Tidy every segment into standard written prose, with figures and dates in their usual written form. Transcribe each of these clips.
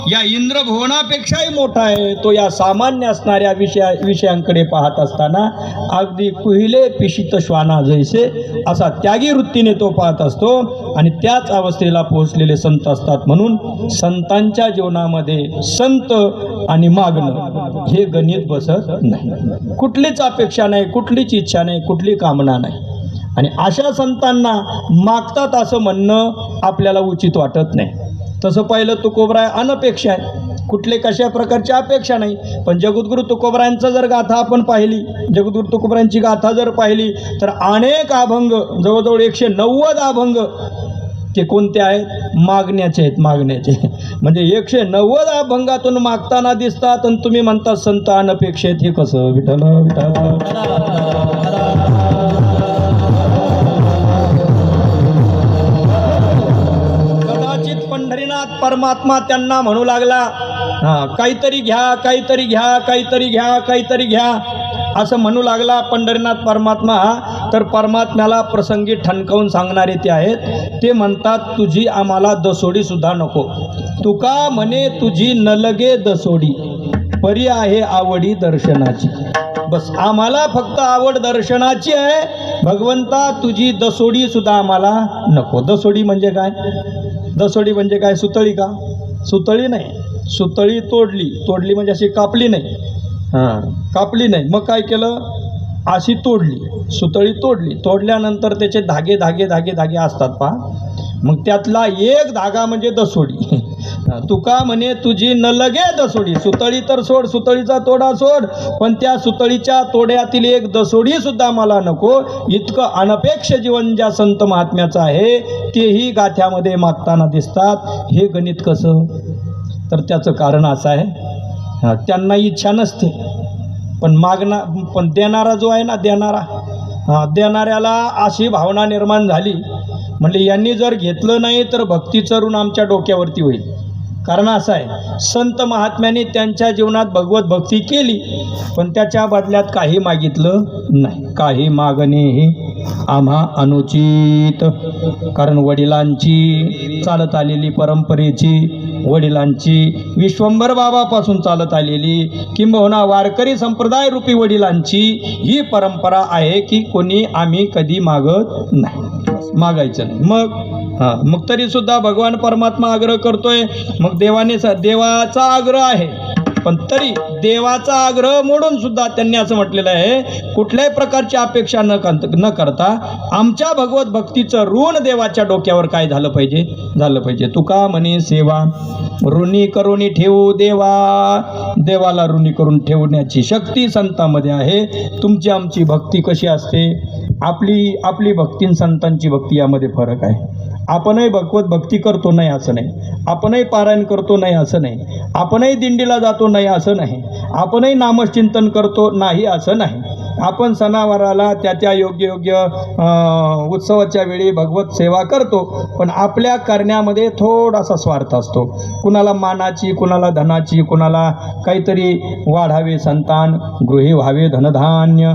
या इंद्रभुवनापेक्षाही मोठा आहे, तो या सामान्य असणाऱ्या विषयांकडे पाहत असताना अगदी कुहिले पिशित श्वाना जैसे असा त्यागी वृत्तीने तो पाहत असतो आणि त्याच अवस्थेला पोहोचलेले संत असतात. म्हणून संतांच्या जीवनामध्ये संत आणि मागणं हे गणित बसत नाही. कुठलीच अपेक्षा नाही, कुठलीच इच्छा नाही, कुठली कामना नाही. आणि अशा संतांना मागतात असं म्हणणं आपल्याला उचित वाटत नाही. तसं पाहिलं तुकोबराय अनपेक्षा आहे, कुठले कशा प्रकारची अपेक्षा नाही. पण जगद्गुरु तुकोबरायांचं जर गाथा आपण पाहिली, जगद्गुरु तुकोबरायांची गाथा जर पाहिली तर अनेक अभंग, जवळजवळ 190 अभंग ते कोणते आहेत? मागण्याचे आहेत, मागण्याचे. म्हणजे 190 अभंगातून मागताना दिसतात आणि तुम्ही म्हणता संत अनपेक्षित. हे कसं? विठ्ठल विठ्ठल. कदाचित पंढरीनाथ परमात्मा त्यांना म्हणू लागला, काहीतरी घ्या, काहीतरी घ्या, काहीतरी घ्या, काहीतरी घ्या असं म्हणू लागला पंढरीनाथ परमात्मा. तर परमात्म्याला प्रसंगी ठणकावून सांगणारे ते आहेत. ते म्हणतात, तुझी आम्हाला दसोडी सुद्धा नको. तुका म्हणे तुझी न लगे दसोडी, परी आहे आवडी दर्शनाची. बस आम्हाला फक्त आवड दर्शनाची आहे, भगवंता तुझी दसोडी सुद्धा आम्हाला नको. दसोडी म्हणजे काय? दसोडी म्हणजे काय? सुतळी का? सुतळी नाही, सुतळी तोडली. तोडली म्हणजे अशी कापली नाही, कापली नाही. मग काय केलं? अशी तोडली, सुतळी तोडली. तोडल्यानंतर त्याचे धागे धागे धागे धागे असतात पहा. मग त्यातला एक धागा म्हणजे दसोडी. तुका म्हणे तुझी न लगे दसोडी. सुतळी तर सोड, सुतळीचा तोडा सोड, पण त्या सुतळीच्या तोड्यातील एक दसोडी सुद्धा मला नको. इतकं अनपेक्ष जीवन ज्या संत महात्म्याचं आहे तेही गाथ्यामध्ये मागताना दिसतात. हे गणित कसं? तर त्याचं कारण असं आहे, त्यांना इच्छा नसते, पण देणारा जो आहे ना, देणाऱ्याला अशी भावना निर्माण झाली, म्हणजे यांनी जर घेतलं नाही तर भक्तीचं ऋण आमच्या डोक्यावरती होईल. कारण असं आहे, संत महात्म्याने त्यांच्या जीवनात भगवत भक्ती केली, पण त्याच्या बदल्यात काही मागितलं नाही. काही मागणे हे आम्हा अनुचित. कारण वडिलांची चालत आलेली परंपरेची, वडिलांची विश्वंभर बाबापासून चालत आलेली, किंबहुना वारकरी संप्रदाय रूपी वडिलांची ही परंपरा आहे की कोणी आम्ही कधी मागत नाही, मागायचं नाही. मग तरी सुद्धा भगवान परमात्मा आग्रह करतोय. मग देवाचा आग्रह आहे, पण तरी देवाचा आग्रह मोडून सुद्धा त्यांनी असं म्हटलेलं आहे, कुठल्याही प्रकारची अपेक्षा न करता आमच्या भगवत भक्तीचं ऋण देवाच्या डोक्यावर काय झालं पाहिजे. तुका म्हणे सेवा ऋणी करून ठेवू देवा. देवाला ऋणी करून ठेवण्याची शक्ती संतांमध्ये आहे. तुमची आमची भक्ती कशी असते? आपली भक्ती आणि संतांची भक्ती यामध्ये फरक आहे. आपणही भगवत भक्ती करतो नाही असं नाही, आपणही पारायण करतो नाही असं नाही, आपणही दिंडीला जातो नाही असं नाही, आपणही नामचिंतन करतो नाही असं नाही. आपण सणावाराला त्या योग्य उत्सवाच्या वेळी भगवत सेवा करतो, पण आपल्या करण्यामध्ये थोडासा स्वार्थ असतो. कुणाला मानाची, कुणाला धनाची, कुणाला काहीतरी वाढावे संतान, गृही व्हावे धनधान्य,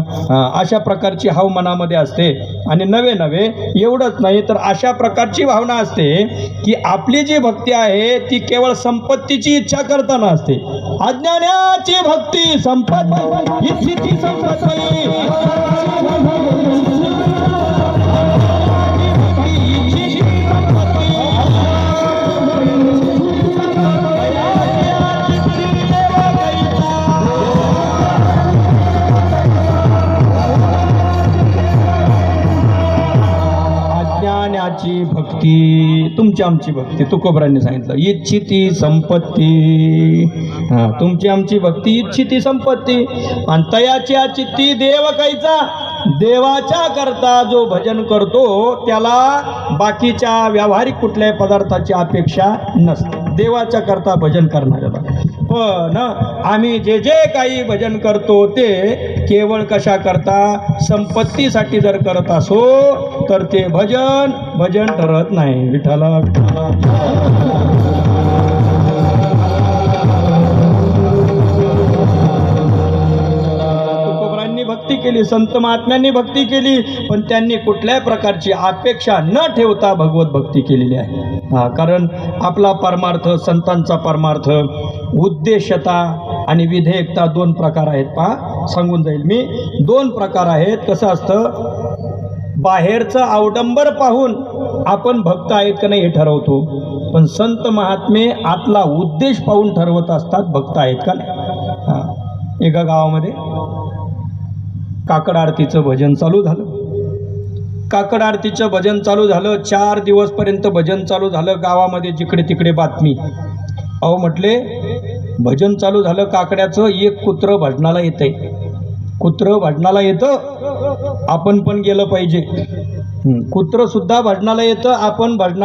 अशा प्रकारची हाव मनामध्ये असते. आणि नवे एवढंच नाही तर अशा प्रकारची भावना असते की आपली जी भक्ती आहे ती केवळ संपत्तीची इच्छा करताना असते. अज्ञानाची भक्ती संपत्ती, इच्छिती संपत्ती. अज्ञानाची भक्ती, तुमची आमची भक्ती. तुकोबरांनी सांगितलं, इच्छिती संपत्ती. तुमची आमची भक्ती इच्छिती संपत्ती. आणि तयाची चित्ती देव कायचा. देवाच्या करता जो भजन करतो त्याला बाकीच्या व्यावहारिक कुठल्याही पदार्थाची अपेक्षा नसते. देवाच्या करता भजन करणाऱ्याला. पण आम्ही जे काही भजन करतो ते केवळ कशा करता? संपत्तीसाठी जर करत असो तर ते भजन ठरत नाही. विठ्ठला विठ्ठला. तुकोबरांनी भक्ती केली. केली, संत महात्म्यांनी भक्ती केली, पण त्यांनी कुठल्याही प्रकारची अपेक्षा न ठेवता भगवत भक्ती केलेली आहे. कारण आपला परमार्थ, संतांचा परमार्थ, उद्देशता आणि विधेयकता 2 प्रकार आहेत. पहा, सांगून जाईल मी. 2 प्रकार आहेत. कसं असतं, बाहेरचं अवडंबर पाहून आपण भक्त आहेत का नाही हे ठरवतो, पण संत महात्मे आतला उद्देश पाहून ठरवत असतात भक्त आहेत का नाही. एका गावामध्ये काकड आरतीचं भजन चालू झालं. काकड आरतीचं भजन चालू झालं. 4 दिवसपर्यंत भजन चालू झालं. गावामध्ये जिकडे तिकडे बातमी. अहो म्हटले, भजन चालू झालं काकड्याचं, एक कुत्रं भजनाला येतंय. कुत्रं भजनाला येतं, आपण पण गेलं पाहिजे. कुत्रं सुद्धा भजनाला येतं, आपण भजना